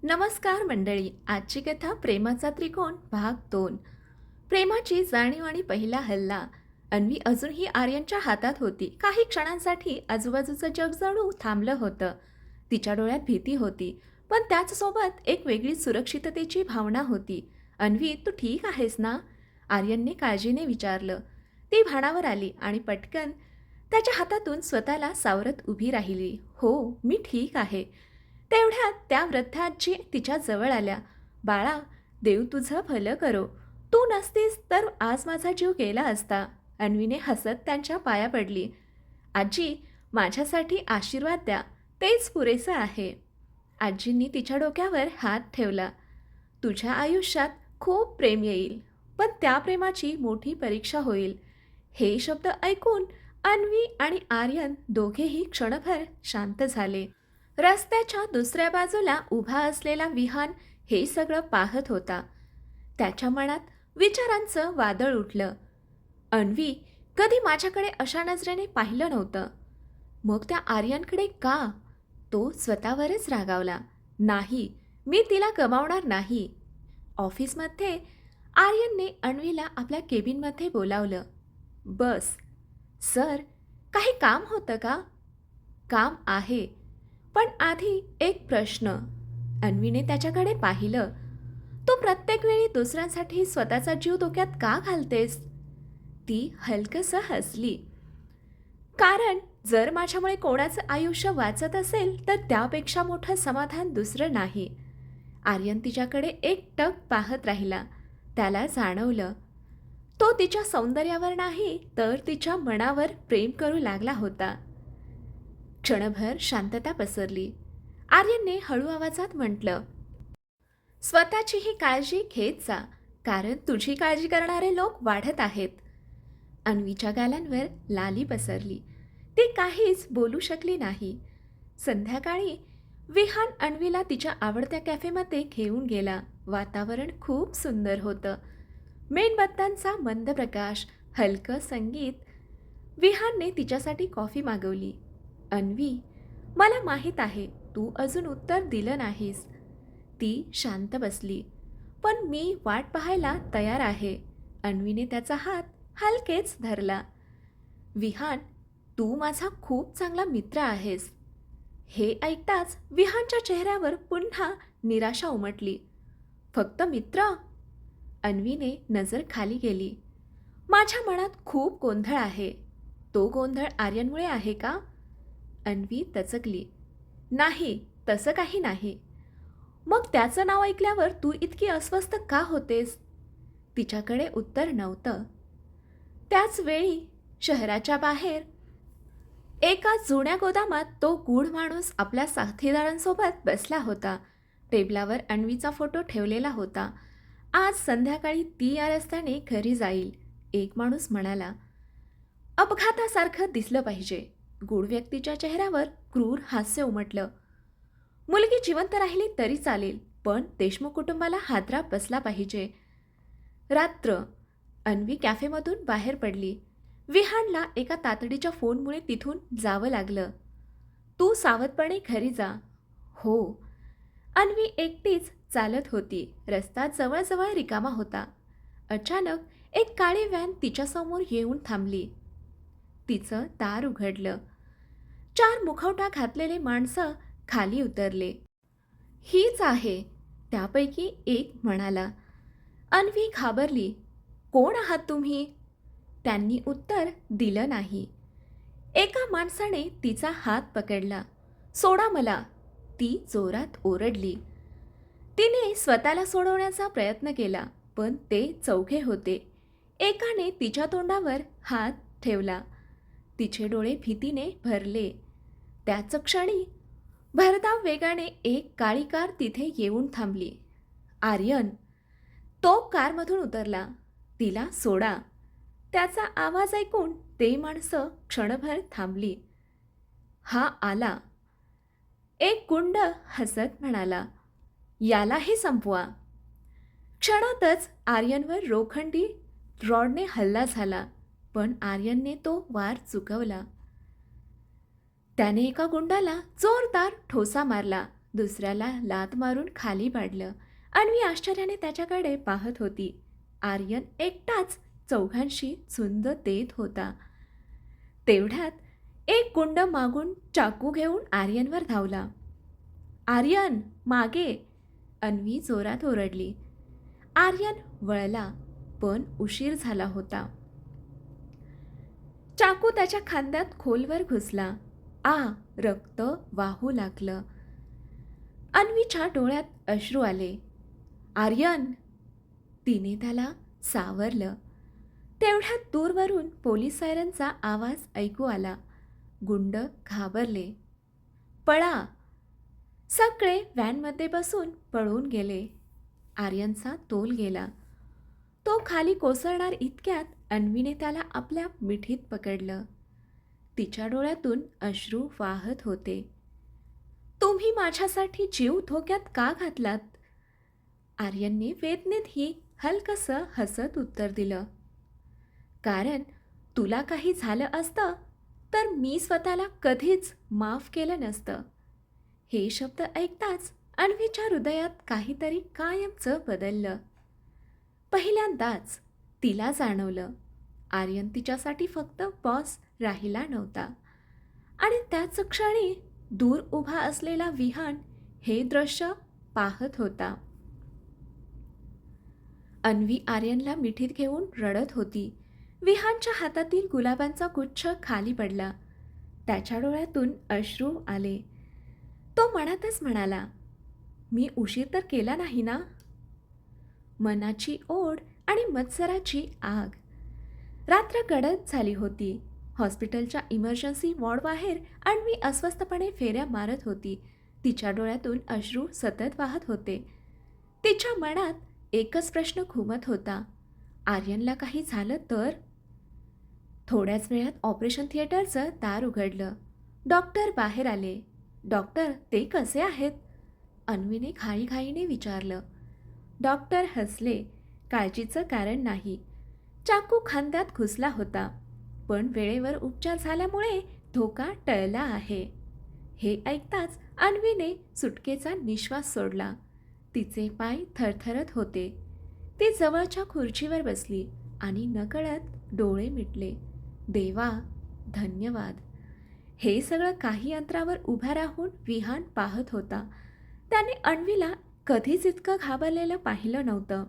नमस्कार मंडळी. आजची कथा प्रेमाचा त्रिकोण भाग 2. प्रेमाची जाणीव आणि पहिला हल्ला. अन्वी अजूनही आर्यनच्या हातात होती. काही क्षणांसाठी आजूबाजूचं जग जणू थांबलं होतं. तिच्या डोळ्यात भीती होती, पण त्याचसोबत एक वेगळी सुरक्षिततेची भावना होती. अन्वी, तू ठीक आहेस ना? आर्यनने काळजीने विचारलं. ती भानावर आली आणि पटकन त्याच्या हातातून स्वतःला सावरत उभी राहिली. हो, मी ठीक आहे. तेवढ्यात त्या वृद्धाजी तिच्या जवळ आल्या. बाळा, देव तुझं भलं करो. तू नसतीस तर आज माझा जीव गेला असता. अन्वीने हसत त्यांच्या पाया पडली. आजी, माझ्यासाठी आशीर्वाद द्या, तेच पुरेसं आहे. आजींनी तिच्या डोक्यावर हात ठेवला. तुझ्या आयुष्यात खूप प्रेम येईल, पण त्या प्रेमाची मोठी परीक्षा होईल. हे शब्द ऐकून अन्वी आणि आर्यन दोघेही क्षणभर शांत झाले. रस्त्याच्या दुसऱ्या बाजूला उभा असलेला विहान हे सगळं पाहत होता. त्याच्या मनात विचारांचं वादळ उठलं. अन्वी कधी माझ्याकडे अशा नजरेने पाहिलं नव्हतं. मग त्या आर्यनकडे का? तो स्वतःवरच रागावला. नाही, मी तिला गमावणार नाही. ऑफिसमध्ये आर्यनने अन्वीला आपल्या केबिनमध्ये बोलावलं. बस. सर, काही काम होतं का? काम आहे, पण आधी एक प्रश्न. अन्वीने त्याच्याकडे पाहिलं. तू प्रत्येक वेळी दुसऱ्यांसाठी स्वतःचा जीव धोक्यात का घालतेस? ती हलकसं हसली. कारण जर माझ्यामुळे कोणाचं आयुष्य वाचत असेल तर त्यापेक्षा मोठं समाधान दुसरं नाही. आर्यन तिच्याकडे एकटक पाहत राहिला. त्याला जाणवलं, तो तिच्या सौंदर्यावर नाही तर तिच्या मनावर प्रेम करू लागला होता. क्षणभर शांतता पसरली. आर्यनने हळू आवाजात म्हटलं, स्वतःचीही काळजी घेत जा, कारण तुझी काळजी करणारे लोक वाढत आहेत. अन्वीच्या गालांवर लाली पसरली. ती काहीच बोलू शकली नाही. संध्याकाळी विहान अन्वीला तिच्या आवडत्या कॅफेमध्ये घेऊन गेला. वातावरण खूप सुंदर होतं. मेणबत्त्यांचा मंद प्रकाश, हलकं संगीत. विहानने तिच्यासाठी कॉफी मागवली. अन्वी, मला माहीत आहे तू अजून उत्तर दिलं नाहीस. ती शांत बसली. पण मी वाट पाहायला तयार आहे. अन्वीने त्याचा हात हलकेच धरला. विहान, तू माझा खूप चांगला मित्र आहेस. हे ऐकताच विहानच्या चेहऱ्यावर पुन्हा निराशा उमटली. फक्त मित्र? अन्वीने नजर खाली गेली. माझ्या मनात खूप गोंधळ आहे. तो गोंधळ आर्यनमुळे आहे का? अन्वी तचकली. नाही, तसं काही नाही. मग त्याचं नाव ऐकल्यावर तू इतकी अस्वस्थ का होतेस? तिच्याकडे उत्तर नव्हतं. त्याच वेळी शहराच्या बाहेर एका जुन्या गोदामात तो गूढ माणूस आपल्या साथीदारांसोबत बसला होता. टेबलावर अन्वीचा फोटो ठेवलेला होता. आज संध्याकाळी ती या रस्त्याने घरी जाईल. एक माणूस म्हणाला. अपघातासारखं दिसलं पाहिजे. गूढ व्यक्तीच्या चेहऱ्यावर क्रूर हास्य उमटलं. मुलगी जिवंत राहिली तरी चालेल, पण देशमुख कुटुंबाला हादरा बसला पाहिजे. रात्र. अन्वी कॅफेमधून बाहेर पडली. विहानला एका तातडीच्या फोनमुळे तिथून जावं लागलं. तू सावधपणे घरी जा. हो. अन्वी एकटीच चालत होती. रस्ता जवळजवळ रिकामा होता. अचानक एक काळी व्हॅन तिच्यासमोर येऊन थांबली. तिचं दार उघडलं. 4 मुखवटा घातलेले माणसं खाली उतरले. हीच आहे, त्यापैकी एक म्हणाला. अन्वी घाबरली. कोण आहात तुम्ही? त्यांनी उत्तर दिलं नाही. एका माणसाने तिचा हात पकडला. सोडा मला, ती जोरात ओरडली. तिने स्वतःला सोडवण्याचा प्रयत्न केला, पण ते चौघे होते. एकाने तिच्या तोंडावर हात ठेवला. तिचे डोळे भीतीने भरले. त्याच क्षणी भरधाव वेगाने एक काळी कार तिथे येऊन थांबली. आर्यन. तो कारमधून उतरला. तिला सोडा. त्याचा आवाज ऐकून ते माणसं क्षणभर थांबली. हा आला. एक गुंड हसत म्हणाला. यालाही संपवा. क्षणातच आर्यनवर लोखंडी रॉडने हल्ला झाला, पण आर्यनने तो वार चुकवला. त्याने एका गुंडाला जोरदार ठोसा मारला. दुसऱ्याला लाथ मारून खाली पाडलं. अन्वी आश्चर्याने त्याच्याकडे पाहत होती. आर्यन एकटाच चौघांशी झुंज देत होता. तेवढ्यात एक गुंड मागून चाकू घेऊन आर्यनवर धावला. आर्यन मागे, अन्वी जोरात ओरडली. आर्यन वळला, पण उशीर झाला होता. चाकू त्याच्या खांद्यात खोलवर घुसला. रक्त वाहू लागलं. अन्वीच्या डोळ्यात अश्रू आले. आर्यन, तिने त्याला सावरलं. तेवढ्यात दूरवरून पोलीस सायरनचा आवाज ऐकू आला. गुंड घाबरले. पळा! सगळे व्हॅनमध्ये बसून पळून गेले. आर्यनचा तोल गेला. तो खाली कोसळणार इतक्यात अन्वीने त्याला आपल्या मिठीत पकडलं. तिच्या डोळ्यातून अश्रू वाहत होते. तुम्ही माझ्यासाठी जीव धोक्यात का घातलात? आर्यनने वेदनेतही हलकसं हसत उत्तर दिलं. कारण तुला काही झालं असतं तर मी स्वतःला कधीच माफ केलं नसतं. हे शब्द ऐकताच अन्वीच्या हृदयात काहीतरी कायमचं बदललं. पहिल्यांदाच तिला जाणवलं आर्यन तिच्यासाठी फक्त बॉस राहिला नव्हता. आणि त्याच क्षणी दूर उभा असलेला विहान हे दृश्य पाहत होता. अन्वी आर्यनला मिठीत घेऊन रडत होती. विहानच्या हातातील गुलाबांचा गुच्छ खाली पडला. त्याच्या डोळ्यातून अश्रू आले. तो मनातच म्हणाला, मी उशीर तर केला नाही ना? मनाची ओढ आणि मत्सराची आग. रात्र गडद झाली होती. हॉस्पिटलच्या इमर्जन्सी वॉर्डबाहेर अन्वी अस्वस्थपणे फेऱ्या मारत होती. तिच्या डोळ्यातून अश्रू सतत वाहत होते. तिच्या मनात एकच प्रश्न घुमत होता, आर्यनला काही झालं तर? थोड्याच वेळात ऑपरेशन थिएटरचं दार उघडलं. डॉक्टर बाहेर आले. डॉक्टर, ते कसे आहेत? अन्वीने घाईघाईने विचारलं. डॉक्टर हसले. काळजीचं कारण नाही. चाकू खांद्यात घुसला होता, पण वेळेवर उपचार झाल्यामुळे धोका टळला आहे. हे ऐकताच अन्वीने सुटकेचा निश्वास सोडला. तिचे पाय थरथरत होते. ती जवळच्या खुर्चीवर बसली आणि नकळत डोळे मिटले. देवा, धन्यवाद. हे सगळं काही अंतरावर उभा राहून विहान पाहत होता. त्याने अन्वीला कधीच इतकं घाबरलेलं पाहिलं नव्हतं.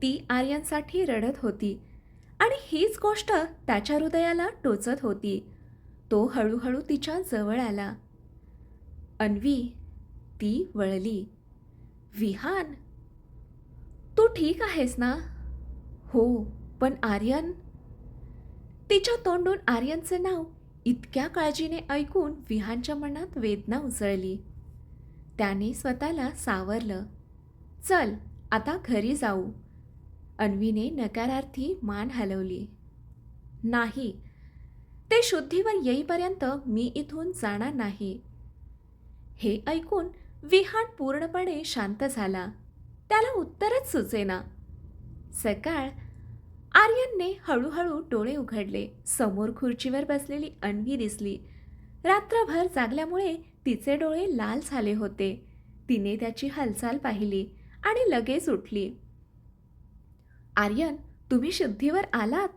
ती आर्यनसाठी रडत होती आणि हीच गोष्ट त्याच्या हृदयाला टोचत होती. तो हळूहळू तिच्या जवळ आला. अन्वी, ती वळली. विहान, तू ठीक आहेस ना? हो, पण आर्यन? तिच्या तोंडून आर्यनचे नाव इतक्या काळजीने ऐकून विहानच्या मनात वेदना उसळली. त्याने स्वतःला सावरलं. चल, आता घरी जाऊ. अन्वीने नकारार्थी मान हलवली. नाही, ते शुद्धीवर येईपर्यंत मी इथून जाणार नाही. हे ऐकून विहान पूर्णपणे शांत झाला. त्याला उत्तरच सुचेना. सकाळ. आर्यनने हळूहळू डोळे उघडले. समोर खुर्चीवर बसलेली अन्वी दिसली. रात्रभर जागल्यामुळे तिचे डोळे लाल झाले होते. तिने त्याची हालचाल पाहिली आणि लगेच उठली. आर्यन, तुम्ही शुद्धीवर आलात?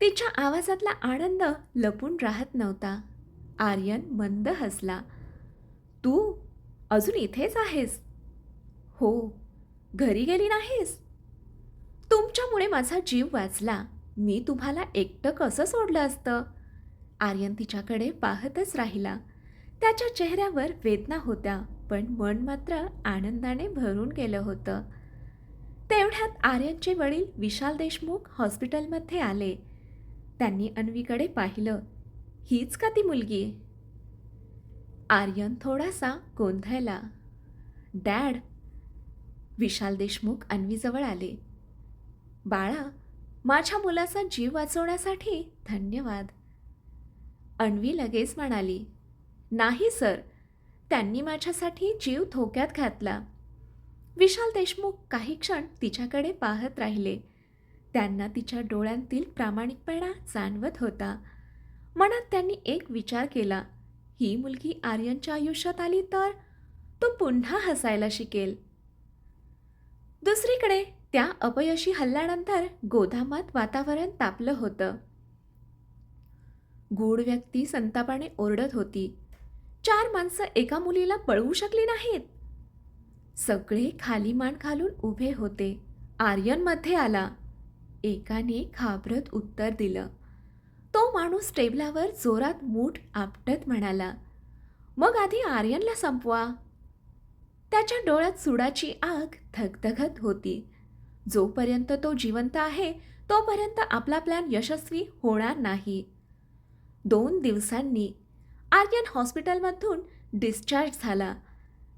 तिच्या आवाजातला आनंद लपून राहत नव्हता. आर्यन मंद हसला. तू अजून इथेच आहेस? हो. घरी गेली नाहीस? तुमच्यामुळे माझा जीव वाचला. मी तुम्हाला एकटं कसं सोडलं असतं? आर्यन तिच्याकडे पाहतच राहिला. त्याच्या चेहऱ्यावर वेदना होत्या, पण मन मात्र आनंदाने भरून गेलं होतं. तेवढ्यात आर्यनचे वडील विशाल देशमुख हॉस्पिटलमध्ये आले. त्यांनी अन्वीकडे पाहिलं. हीच का ती मुलगी? आर्यन थोडासा गोंधळला. डॅड. विशाल देशमुख अन्वीजवळ आले. बाळा, माझ्या मुलाचा जीव वाचवण्यासाठी धन्यवाद. अन्वी लगेच म्हणाली, नाही सर, त्यांनी माझ्यासाठी जीव धोक्यात घातला. विशाल देशमुख काही क्षण तिच्याकडे पाहत राहिले. त्यांना तिच्या डोळ्यांतील प्रामाणिकपणा जाणवत होता. मनात त्यांनी एक विचार केला, ही मुलगी आर्यनच्या आयुष्यात आली तर तो पुन्हा हसायला शिकेल. दुसरीकडे त्या अपयशी हल्ल्यानंतर गोदामात वातावरण तापलं होतं. गूढ व्यक्ती संतापाने ओरडत होती. 4 माणसं एका मुलीला पळवू शकली नाहीत. सगळे खाली मान घालून उभे होते. आर्यन मध्ये आला. एकाने घाबरत उत्तर दिलं. तो माणूस टेबलावर जोरात मूठ आपटत म्हणाला, "मग आधी आर्यनला संपवा." त्याच्या डोळ्यात सुडाची आग धगधगत होती. जोपर्यंत तो जिवंत आहे तोपर्यंत आपला प्लॅन यशस्वी होणार नाही. 2 दिवसांनी आर्यन हॉस्पिटलमधून डिस्चार्ज झाला.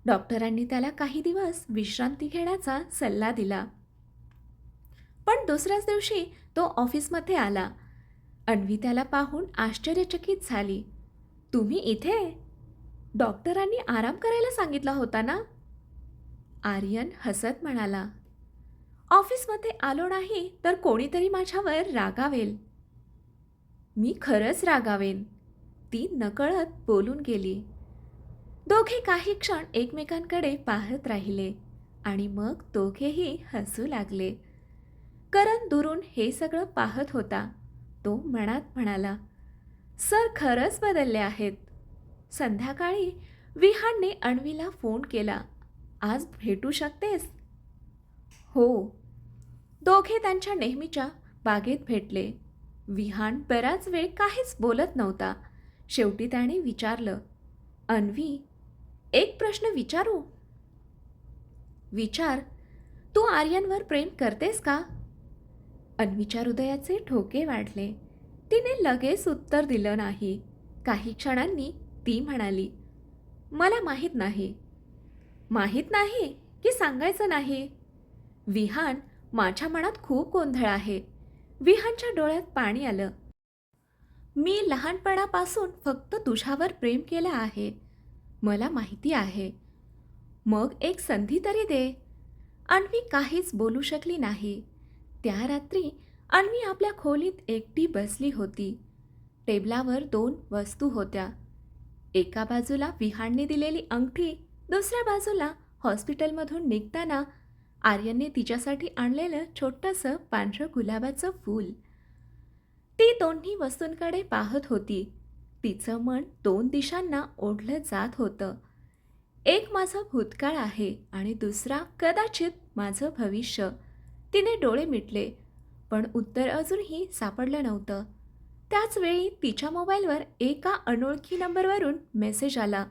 डॉक्टरांनी त्याला काही दिवस विश्रांती घेण्याचा सल्ला दिला. पण दुसऱ्याच दिवशी तो ऑफिसमध्ये आला. अन्वी त्याला पाहून आश्चर्यचकित झाली. "तुम्ही इथे? डॉक्टरांनी आराम करायला सांगितला होता ना?" आर्यन हसत म्हणाला, "ऑफिसमध्ये आलो नाही तर कोणीतरी माझ्यावर रागावेल." "मी खरंच रागावेन," ती नकळत बोलून गेली. दोघे काही क्षण एकमेकांकडे पाहत राहिले आणि मग दोघेही हसू लागले. करण दुरून हे सगळं पाहत होता. तो मनात म्हणाला, "सर खरंच बदलले आहेत." संध्याकाळी विहानने अन्वीला फोन केला. "आज भेटू शकतेस?" "हो." दोघे त्यांच्या नेहमीच्या बागेत भेटले. विहान बराच वेळ काहीच बोलत नव्हता. शेवटी त्याने विचारलं, "अन्वी, एक प्रश्न विचारू?" "विचार." "तू आर्यनवर प्रेम करतेस का?" अन्वीच्या हृदयाचे ठोके वाढले. तिने लगेच उत्तर दिलं नाही. काही क्षणांनी ती म्हणाली, "मला माहीत नाही." "माहीत नाही की सांगायचं नाही?" "विहान, माझ्या मनात खूप गोंधळ आहे." विहानच्या डोळ्यात पाणी आलं. "मी लहानपणापासून फक्त तुझ्यावर प्रेम केलं आहे. मला माहिती आहे." "मग एक संधी तरी दे." अन्वी काहीच बोलू शकली नाही. त्या रात्री अन्वी आपल्या खोलीत एकटी बसली होती. टेबलावर 2 वस्तू होत्या. एका बाजूला विहानने दिलेली अंगठी, दुसऱ्या बाजूला हॉस्पिटलमधून निघताना आर्यनने तिच्यासाठी आणलेलं छोटंसं पांढरं गुलाबाचं फूल. ती दोन्ही वस्तूंकडे पाहत होती. तिचं मन 2 दिशांना ओढलं जात होतं. एक माझं भूतकाळ आहे आणि दुसरा कदाचित माझं भविष्य. तिने डोळे मिटले, पण उत्तर अजूनही सापडलं नव्हतं. त्याच वेळी तिच्या मोबाईलवर एका अनोळखी नंबरवरून मेसेज आला.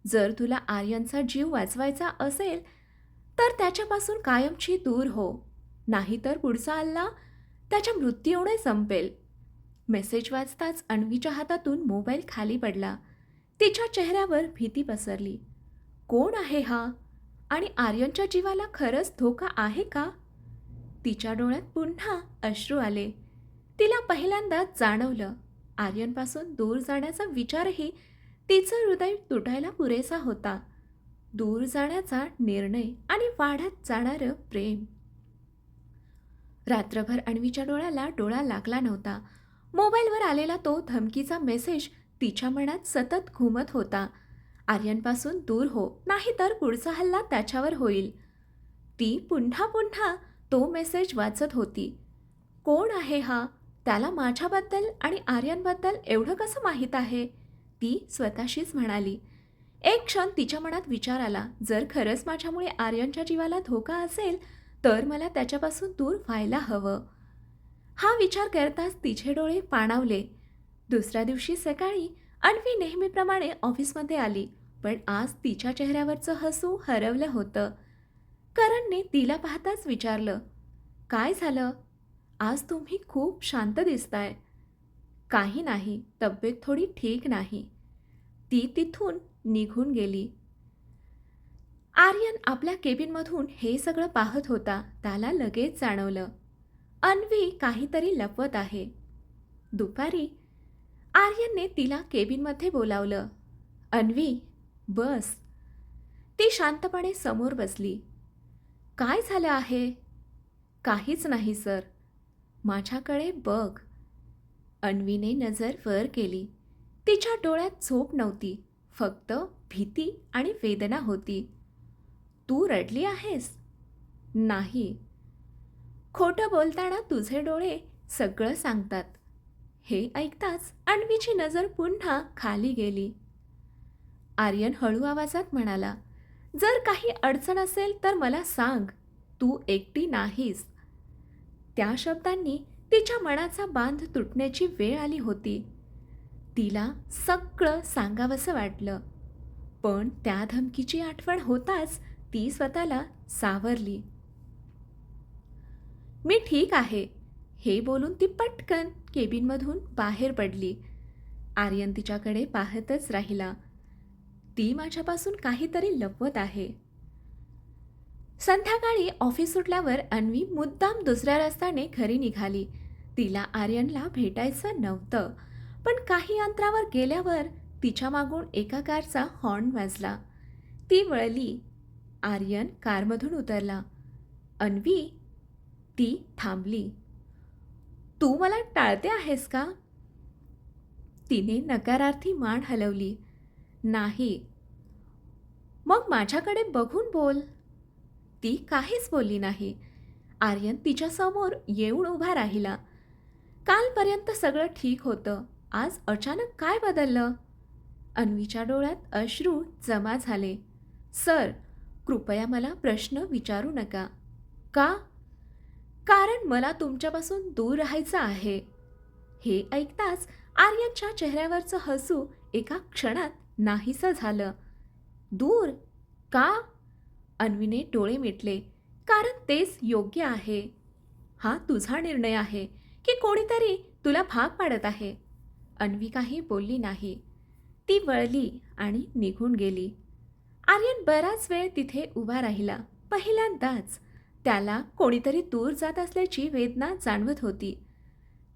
"जर तुला आर्यनचा जीव वाचवायचा असेल तर त्याच्यापासून कायमची दूर हो, नाहीतर पुढचा हल्ला त्याच्या मृत्यूने संपेल." मेसेज वाचताच अन्वीच्या हातातून मोबाईल खाली पडला. तिच्या चेहऱ्यावर भीती पसरली. कोण आहे हा? आणि आर्यनच्या जीवाला खरंच धोका आहे का? तिच्या डोळ्यात पुन्हा अश्रू आले. तिला पहिल्यांदाच जाणवलं, आर्यनपासून दूर जाण्याचा विचारही तिचं हृदय तुटायला पुरेसा होता. दूर जाण्याचा निर्णय आणि वाढत जाणारं प्रेम. रात्रभर अन्वीच्या डोळ्याला डोळा लागला नव्हता. मोबाईलवर आलेला तो धमकीचा मेसेज तिच्या मनात सतत घुमत होता. आर्यनपासून दूर हो, नाहीतर पुढचा हल्ला त्याच्यावर होईल. ती पुन्हा पुन्हा तो मेसेज वाचत होती. कोण आहे हा? त्याला माझ्याबद्दल आणि आर्यनबद्दल एवढं कसं माहीत आहे? ती स्वतःशीच म्हणाली. एक क्षण तिच्या मनात विचार आला, जर खरंच माझ्यामुळे आर्यनच्या जीवाला धोका असेल तर मला त्याच्यापासून दूर व्हायला हवं. हा विचार करताच तिचे डोळे पाणावले. दुसऱ्या दिवशी सकाळी अन्वी नेहमीप्रमाणे ऑफिसमध्ये आली, पण आज तिच्या चेहऱ्यावरचं हसू हरवलं होतं. करणने तिला पाहताच विचारलं, "काय झालं? आज तुम्ही खूप शांत दिसताय." "काही नाही, तब्येत थोडी ठीक नाही." ती तिथून निघून गेली. आर्यन आपल्या केबिनमधून हे सगळं पाहत होता. त्याला लगेच जाणवलं, अन्वी काहीतरी लपवत आहे. दुपारी आर्यनने तिला केबिनमध्ये बोलावलं. "अन्वी, बस." ती शांतपणे समोर बसली. "काय झालं आहे?" "काहीच नाही सर." "माझ्याकडे बघ." अन्वीने नजर वर केली. तिच्या डोळ्यात झोप नव्हती, फक्त भीती आणि वेदना होती. "तू रडली आहेस?" "नाही." "खोटं बोलताना तुझे डोळे सगळं सांगतात." हे ऐकताच अन्वीची नजर पुन्हा खाली गेली. आर्यन हळू आवाजात म्हणाला, "जर काही अडचण असेल तर मला सांग. तू एकटी नाहीस." त्या शब्दांनी तिच्या मनाचा बांध तुटण्याची वेळ आली होती. तिला सगळं सांगावंसं वाटलं, पण त्या धमकीची आठवण होताच ती स्वतःला सावरली. "मी ठीक आहे." हे बोलून ती पटकन केबिनमधून बाहेर पडली. आर्यन तिच्याकडे पाहतच राहिला. ती माझ्यापासून काहीतरी लपवत आहे. संध्याकाळी ऑफिस सुटल्यावर अन्वी मुद्दाम दुसऱ्या रस्त्याने घरी निघाली. तिला आर्यनला भेटायचं नव्हतं, पण काही अंतरावर गेल्यावर तिच्या मागून एका कारचा हॉर्न वाजला. ती वळली. आर्यन कारमधून उतरला. "अन्वी." ती थांबली. "तू मला टाळते आहेस का?" तिने नकारार्थी मान हलवली. "नाही." "मग माझ्याकडे बघून बोल." ती काहीच बोलली नाही. आर्यन तिच्यासमोर येऊन उभा राहिला. "कालपर्यंत सगळं ठीक होतं. आज अचानक काय बदललं?" अन्वीच्या डोळ्यात अश्रू जमा झाले. "सर, कृपया मला प्रश्न विचारू नका." "का?" "कारण मला तुमच्यापासून दूर राहायचं आहे." हे ऐकताच आर्यनच्या चेहऱ्यावरचं हसू एका क्षणात नाहीसं झालं. "दूर? का?" अन्वीने डोळे मिटले. "कारण तेच योग्य आहे. हा तुझा निर्णय आहे की कोणीतरी तुला भाग पाडत आहे." अन्वी काही बोलली नाही. ती वळली आणि निघून गेली. आर्यन बराच वेळ तिथे उभा राहिला. पहिल्यांदाच त्याला कोणीतरी दूर जात असल्याची वेदना जाणवत होती.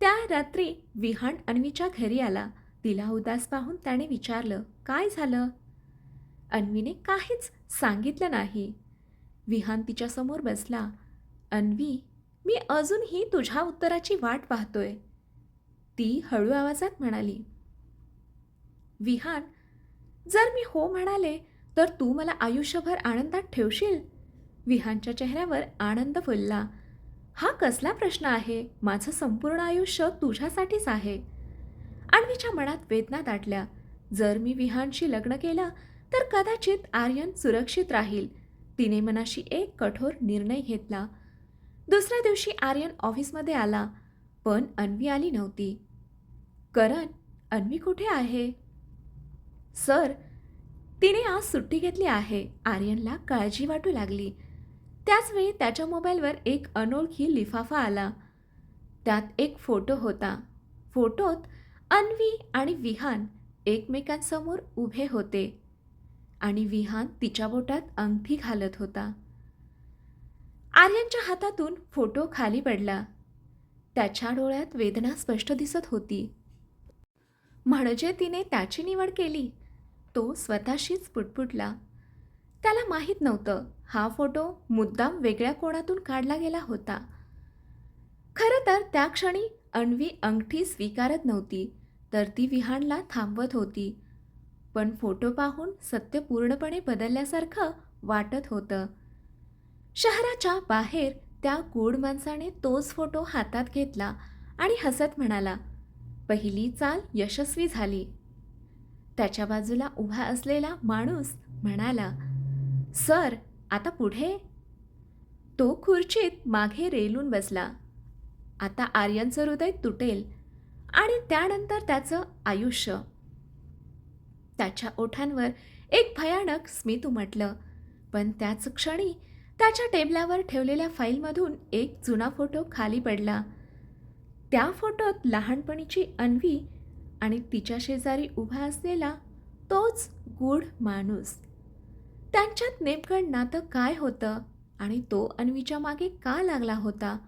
त्या रात्री विहान अन्वीच्या घरी आला. तिला उदास पाहून त्याने विचारलं, "काय झालं?" अन्वीने काहीच सांगितलं नाही. विहान तिच्यासमोर बसला. "अन्वी, मी अजूनही तुझ्या उत्तराची वाट पाहतोय." ती हळू आवाजात म्हणाली. "विहान, जर मी हो म्हणाले तर तू मला आयुष्यभर आनंदात ठेवशील?" विहानच्या चेहऱ्यावर आनंद फुलला. "हा कसला प्रश्न आहे? माझं संपूर्ण आयुष्य तुझ्यासाठीच आहे." अन्वीच्या मनात वेदना दाटल्या. जर मी विहानशी लग्न केलं तर कदाचित आर्यन सुरक्षित राहील. तिने मनाशी एक कठोर निर्णय घेतला. दुसऱ्या दिवशी आर्यन ऑफिसमध्ये आला, पण अन्वी आली नव्हती. "करण, अन्वी कुठे आहे?" "सर, तिने आज सुट्टी घेतली आहे." आर्यनला काळजी वाटू लागली. त्याचवेळी त्याच्या मोबाईलवर एक अनोळखी लिफाफा आला. त्यात एक फोटो होता. फोटोत अन्वी आणि विहान एकमेकांसमोर उभे होते आणि विहान तिच्या बोटात अंगठी घालत होता. आर्यनच्या हातातून फोटो खाली पडला. त्याच्या डोळ्यात वेदना स्पष्ट दिसत होती. म्हणजे तिने त्याची निवड केली. तो स्वतःशीच पुटपुटला. त्याला माहीत नव्हतं हा फोटो मुद्दाम वेगळ्या कोणातून काढला गेला होता. खरं तर त्या क्षणी अन्वी अंगठी स्वीकारत नव्हती, तर ती विहानला थांबवत होती. पण फोटो पाहून सत्य पूर्णपणे बदलल्यासारखं वाटत होतं. शहराच्या बाहेर त्या गूढ माणसाने तोच फोटो हातात घेतला आणि हसत म्हणाला, "पहिली चाल यशस्वी झाली." त्याच्या बाजूला उभा असलेला माणूस म्हणाला, "सर, आता पुढे?" तो खुर्चीत मागे रेलून बसला. आता आर्यनचं हृदय तुटेल आणि त्यानंतर त्याचं आयुष्य. त्याच्या ओठांवर एक भयानक स्मित उमटलं, पण त्याच क्षणी त्याच्या टेबलावर ठेवलेल्या फाईलमधून एक जुना फोटो खाली पडला. त्या फोटोत लहानपणीची अन्वी आणि तिच्या शेजारी उभा असलेला तोच गूढ माणूस. त्यांच्यात नेमकं नातं काय होतं आणि तो अन्वीच्या मागे का लागला होता?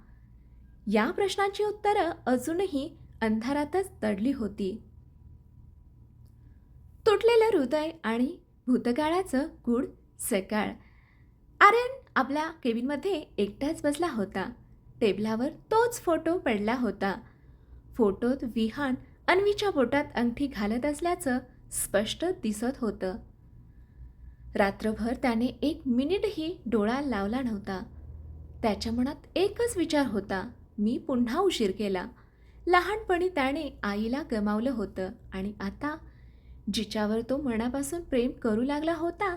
या प्रश्नांची उत्तरं अजूनही अंधारातच दडली होती. तुटलेलं हृदय आणि भूतकाळाचं गूढ सकाळ. आर्यन आपल्या केबिनमध्ये एकटाच बसला होता. टेबलावर तोच फोटो पडला होता. फोटोत विहान अन्वीच्या बोटात अंगठी घालत असल्याचं स्पष्ट दिसत होतं. रात्रभर त्याने एक मिनिटही डोळा लावला नव्हता. त्याच्या मनात एकच विचार होता, मी पुन्हा उशीर केला. लहानपणी त्याने आईला गमावलं होतं आणि आता जिच्यावर तो मनापासून प्रेम करू लागला होता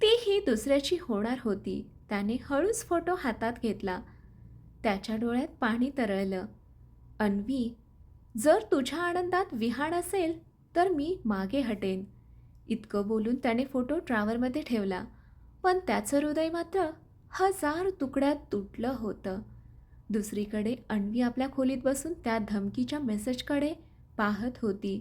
तीही दुसऱ्याची होणार होती. त्याने हळूच फोटो हातात घेतला. त्याच्या डोळ्यात पाणी तरळलं. अन्वी, जर तुझ्या आनंदात विहाण असेल तर मी मागे हटेन. इतकं बोलून त्याने फोटो ड्रॉवरमध्ये ठेवला. पण त्याचं हृदय मात्र हजार तुकड्यात तुटलं होतं. दुसरीकडे अन्वी आपल्या खोलीत बसून त्या धमकीच्या मेसेजकडे पाहत होती.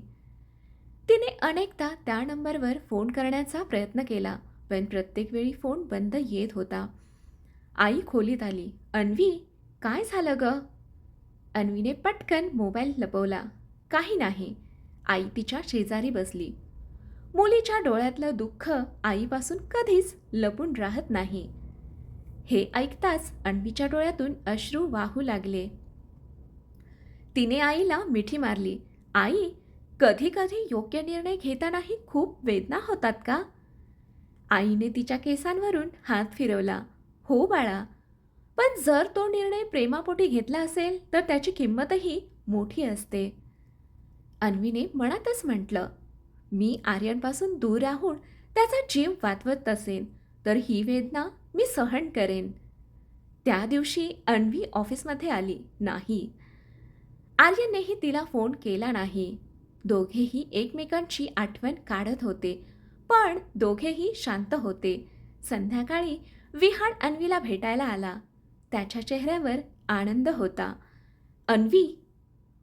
तिने अनेकदा त्या नंबरवर फोन करण्याचा प्रयत्न केला, पण प्रत्येक वेळी फोन बंद येत होता. आई खोलीत आली. अन्वी, काय झालं ग? अन्वीने पटकन मोबाईल लपवला. काही नाही. आई तिच्या शेजारी बसली. मुलीच्या डोळ्यातलं दुःख आईपासून कधीच लपून राहत नाही. हे ऐकताच अन्वीच्या डोळ्यातून अश्रू वाहू लागले. तिने आईला मिठी मारली. आई, कधी कधी योग्य निर्णय घेतानाही खूप वेदना होतात का? आईने तिच्या केसांवरून हात फिरवला. हो बाळा, पण जर तो निर्णय प्रेमापोटी घेतला असेल तर त्याची किंमतही मोठी असते. अन्वीने मनातच म्हटलं, मी आर्यनपासून दूर राहून त्याचा जीव वाचवत असेन तर ही वेदना मी सहन करेन. त्या दिवशी अन्वी ऑफिसमध्ये आली नाही. आर्यननेही तिला फोन केला नाही. दोघेही एकमेकांची आठवण काढत होते, पण दोघेही शांत होते. संध्याकाळी विहान अन्वीला भेटायला आला. त्याच्या चेहऱ्यावर आनंद होता. अन्वी,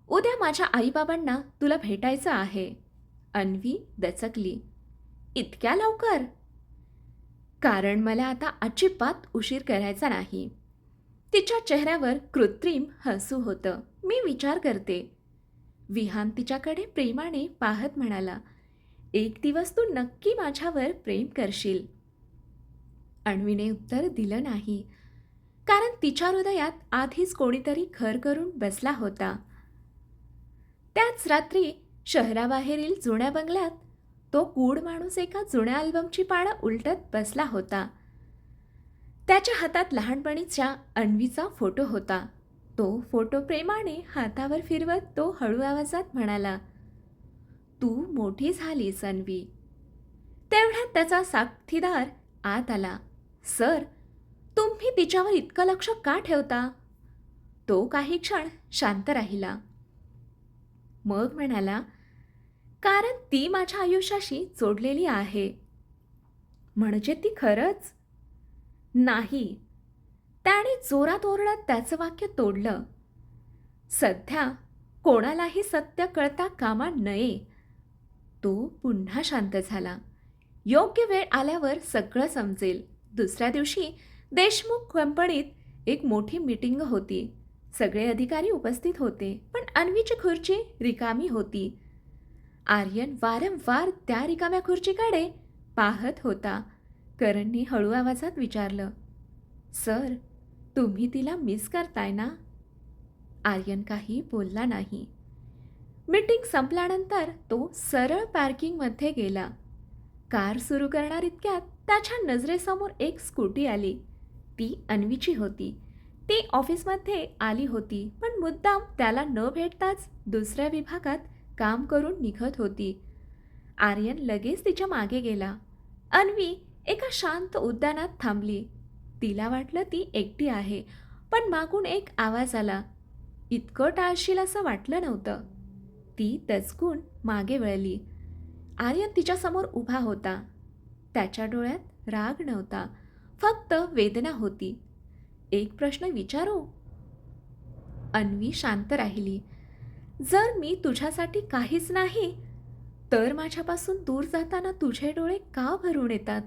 उद्या माझ्या आईबाबांना तुला भेटायचं आहे. अन्वी दचकली. इतक्या लवकर? कारण मला आता अजिबात उशीर करायचा नाही. तिच्या चेहऱ्यावर कृत्रिम हसू होतं. मी विचार करते. विहान तिच्याकडे प्रेमाने पाहत म्हणाला, एक दिवस तू नक्की माझ्यावर प्रेम करशील. अन्वीने उत्तर दिलं नाही, कारण तिच्या हृदयात आधीच कोणीतरी घर करून बसला होता. त्याच रात्री शहराबाहेरील जुन्या बंगल्यात तो गूढ माणूस एका जुन्या अल्बमची पानं उलटत बसला होता. त्याच्या हातात लहानपणीच्या अन्वीचा फोटो होता. तो फोटो प्रेमाने हातावर फिरवत तो हळू आवाजात म्हणाला, तू मोठी झालीस अन्वी. तेवढ्यात त्याचा साथीदार आत आला. सर, तुम्ही तिच्यावर इतकं लक्ष का ठेवता? तो काही क्षण शांत राहिला. मग म्हणाला, कारण ती माझ्या आयुष्याशी जोडलेली आहे. म्हणजे ती खरंच? नाही. त्याने जोरात ओरडत त्याचं वाक्य तोडलं. सध्या कोणालाही सत्य कळता कामा नये. तो पुन्हा शांत झाला. योग्य वेळ आल्यावर सगळं समजेल. दुसऱ्या दिवशी देशमुख कंपनीत एक मोठी मीटिंग होती. सगळे अधिकारी उपस्थित होते, पण अन्वीची खुर्ची रिकामी होती. आर्यन वारंवार त्या रिकाम्या खुर्चीकडे पाहत होता. करणने हळू आवाजात विचारलं, सर, तुम्ही तिला मिस करताय ना? आर्यन काही बोलला नाही. मीटिंग संपल्यानंतर तो सरळ पार्किंगमध्ये गेला. कार सुरू करणार इतक्यात त्याच्या नजरेसमोर एक स्कूटी आली. ती अन्वीची होती. ती ऑफिसमध्ये आली होती, पण मुद्दाम त्याला न भेटताच दुसऱ्या विभागात काम करून निघत होती. आर्यन लगेच तिच्या मागे गेला. अन्वी एका शांत उद्यानात थांबली. तिला वाटलं ती एकटी आहे, पण मागून एक आवाज आला. इतकं टाळशील असं वाटलं नव्हतं. ती दचकून मागे वळली. आर्यन तिच्यासमोर उभा होता. त्याच्या डोळ्यात राग नव्हता, फक्त वेदना होती. एक प्रश्न विचारू? अन्वी शांत राहिली. जर मी तुझ्यासाठी काहीच नाही तर माझ्यापासून दूर जाताना तुझे डोळे का भरून येतात?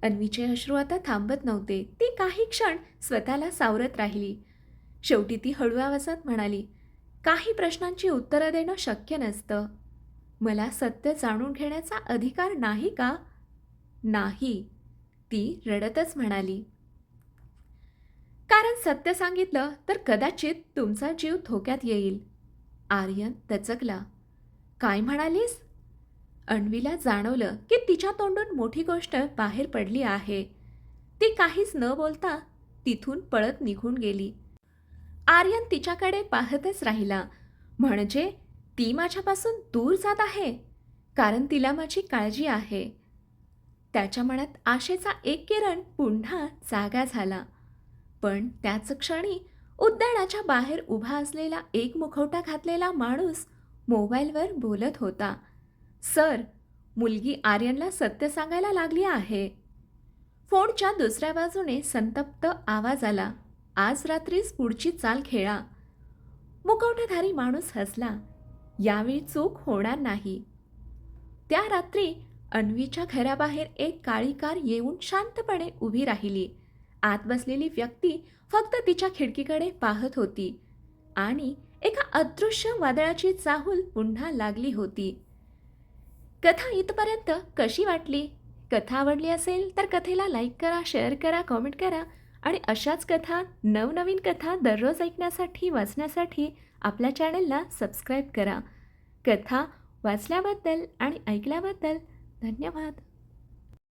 अन्वीचे अश्रू आता थांबत नव्हते. ती काही क्षण स्वतःला सावरत राहिली. शेवटी ती हळू आवाजात म्हणाली, काही प्रश्नांची उत्तरं देणं शक्य नसतं. मला सत्य जाणून घेण्याचा अधिकार नाही का? नाही, ती रडतच म्हणाली. कारण सत्य सांगितलं तर कदाचित तुमचा जीव धोक्यात येईल. आर्यन दचकला. काय म्हणालीस? अन्वीला जाणवलं की तिच्या तोंडून मोठी गोष्ट बाहेर पडली आहे. ती काहीच न बोलता तिथून पळत निघून गेली. आर्यन तिच्याकडे पाहतच राहिला. म्हणजे ती माझ्यापासून दूर जात आहे कारण तिला माझी काळजी आहे. त्याच्या मनात आशेचा एक किरण पुन्हा जागा झाला. पण त्याच क्षणी उद्यानाच्या बाहेर उभा असलेला एक मुखवटा घातलेला माणूस मोबाईलवर बोलत होता. सर, मुलगी आर्यनला सत्य सांगायला लागली आहे. फोनच्या दुसऱ्या बाजूने संतप्त आवाज आला. आज रात्रीच पुढची चाल खेळा. मुखवटाधारी माणूस हसला. यावेळी चूक होणार नाही. त्या रात्री अन्वीच्या घराबाहेर एक काळी कार येऊन शांतपणे उभी राहिली. आत बसलेली व्यक्ती फक्त तिच्या खिडकीकडे पाहत होती आणि एका अदृश्य वादळाची चाहूल पुन्हा लागली होती. कथा इथपर्यंत कशी वाटली? कथा आवडली असेल तर कथेला लाईक करा, शेअर करा, कॉमेंट करा आणि अशाच कथा, नवनवीन कथा दररोज ऐकण्यासाठी, वाचण्यासाठी आपल्या चॅनलला सबस्क्राईब करा. कथा वाचल्याबद्दल आणि ऐकल्याबद्दल धन्यवाद.